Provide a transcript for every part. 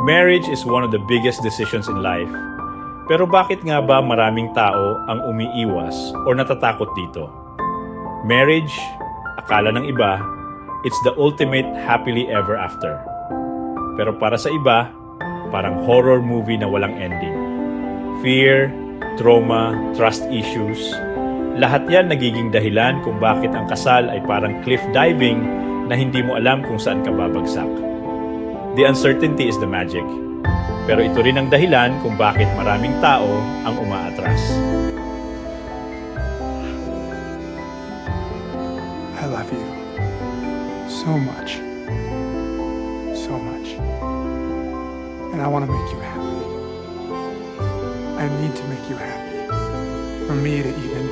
Marriage is one of the biggest decisions in life. Pero bakit nga ba maraming tao ang umiiwas o natatakot dito? Marriage, akala ng iba, it's the ultimate happily ever after. Pero para sa iba, parang horror movie na walang ending. Fear, trauma, trust issues, lahat yan nagiging dahilan kung bakit ang kasal ay parang cliff diving na hindi mo alam kung saan ka babagsak. The uncertainty is the magic. Pero ito rin ang dahilan kung bakit maraming tao ang umaatras. I love you so much. So much. And I want to make you happy. I need to make you happy. For me to even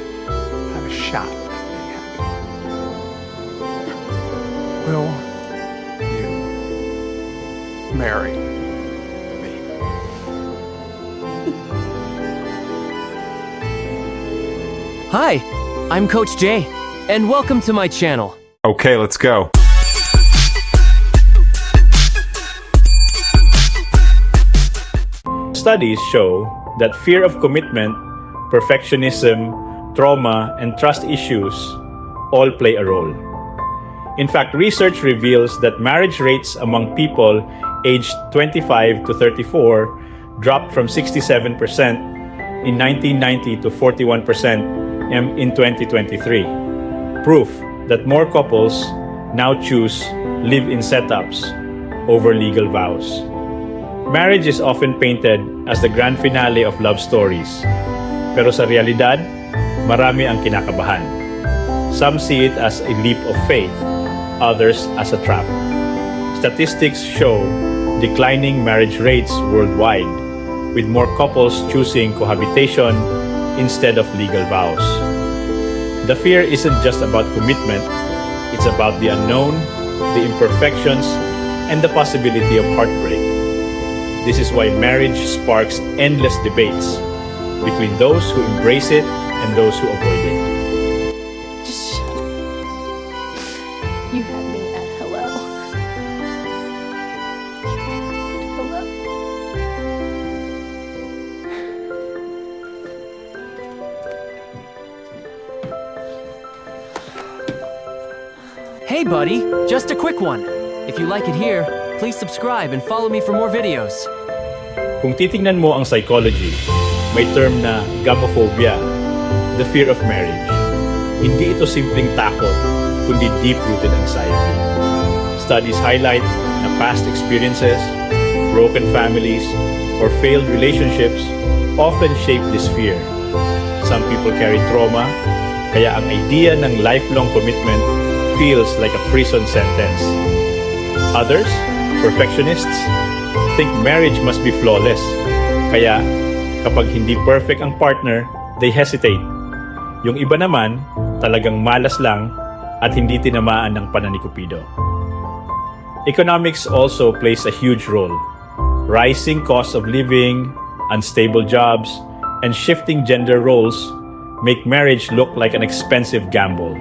have a shot at being happy. Will you marry me? Hi, I'm Coach Jay, and welcome to my channel. Okay, let's go. Studies show that fear of commitment, perfectionism, trauma, and trust issues all play a role. In fact, research reveals that marriage rates among people aged 25 to 34 dropped from 67% in 1990 to 41% in 2023. Proof that more couples now choose live-in setups over legal vows. Marriage is often painted as the grand finale of love stories. Pero sa realidad, marami ang kinakabahan. Some see it as a leap of faith, others as a trap. Statistics show declining marriage rates worldwide, with more couples choosing cohabitation instead of legal vows. The fear isn't just about commitment, it's about the unknown, the imperfections, and the possibility of heartbreak. This is why marriage sparks endless debates between those who embrace it and those who avoid it. Just shut up. You had me at hello. Hello. Hey buddy, just a quick one. If you like it here, please subscribe and follow me for more videos. Kung titingnan mo ang psychology, may term na gamophobia, the fear of marriage. Hindi ito simpleng takot, kundi deep-rooted anxiety. Studies highlight na past experiences, broken families, or failed relationships often shape this fear. Some people carry trauma, kaya ang idea ng lifelong commitment feels like a prison sentence. Others, perfectionists, think marriage must be flawless. Kaya, kapag hindi perfect ang partner, they hesitate. Yung iba naman, talagang malas lang at hindi tinamaan ng pananikupido. Economics also plays a huge role. Rising costs of living, unstable jobs, and shifting gender roles make marriage look like an expensive gamble.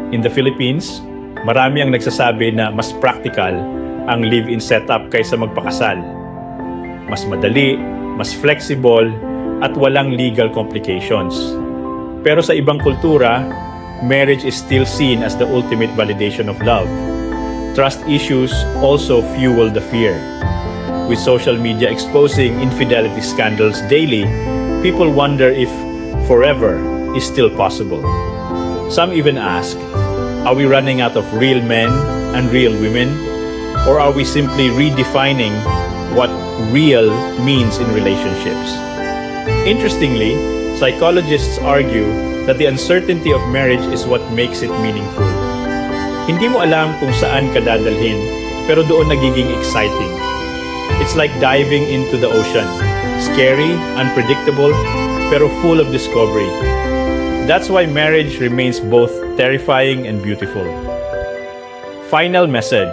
In the Philippines, marami ang nagsasabi na mas practical ang live-in setup kaysa magpakasal. Mas madali, mas flexible, at walang legal complications. Pero sa ibang kultura, marriage is still seen as the ultimate validation of love. Trust issues also fuel the fear. With social media exposing infidelity scandals daily, people wonder if forever is still possible. Some even ask, are we running out of real men and real women? Or are we simply redefining what real means in relationships? Interestingly, psychologists argue that the uncertainty of marriage is what makes it meaningful. Hindi mo alam kung saan ka dadalhin, pero doon nagiging exciting. It's like diving into the ocean. Scary, unpredictable, pero full of discovery. That's why marriage remains both terrifying and beautiful. Final message.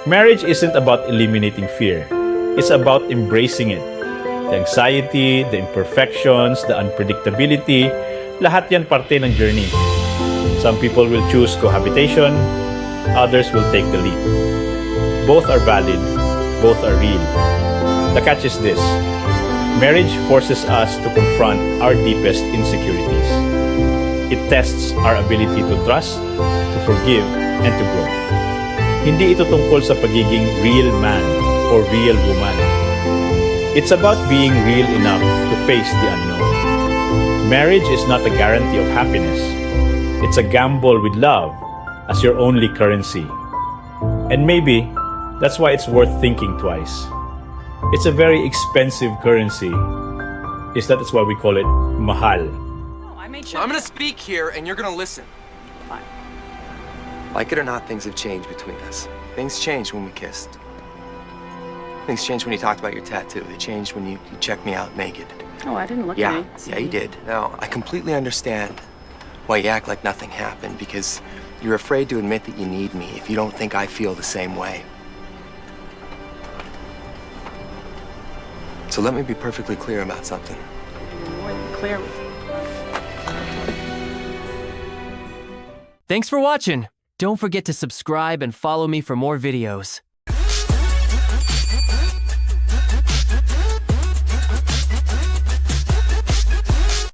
Marriage isn't about eliminating fear. It's about embracing it. The anxiety, the imperfections, the unpredictability, lahat yan parte ng journey. Some people will choose cohabitation, others will take the leap. Both are valid, both are real. The catch is this: marriage forces us to confront our deepest insecurities. It tests our ability to trust, to forgive, and to grow. Hindi ito tungkol sa pagiging real man or real woman. It's about being real enough to face the unknown. Marriage is not a guarantee of happiness. It's a gamble with love as your only currency. And maybe that's why it's worth thinking twice. It's a very expensive currency. Is that why we call it mahal? I made sure. I'm gonna speak here and you're gonna listen. Fine. Like it or not, things have changed between us. Things changed when we kissed. Things changed when you talked about your tattoo. They changed when you checked me out naked. Oh, I didn't look Yeah, at it. yeah, you did. Now, I completely understand why you act like nothing happened, because you're afraid to admit that you need me if you don't think I feel the same way. So let me be perfectly clear about something. More than clear. Thanks for watching. Don't forget to subscribe and follow me for more videos.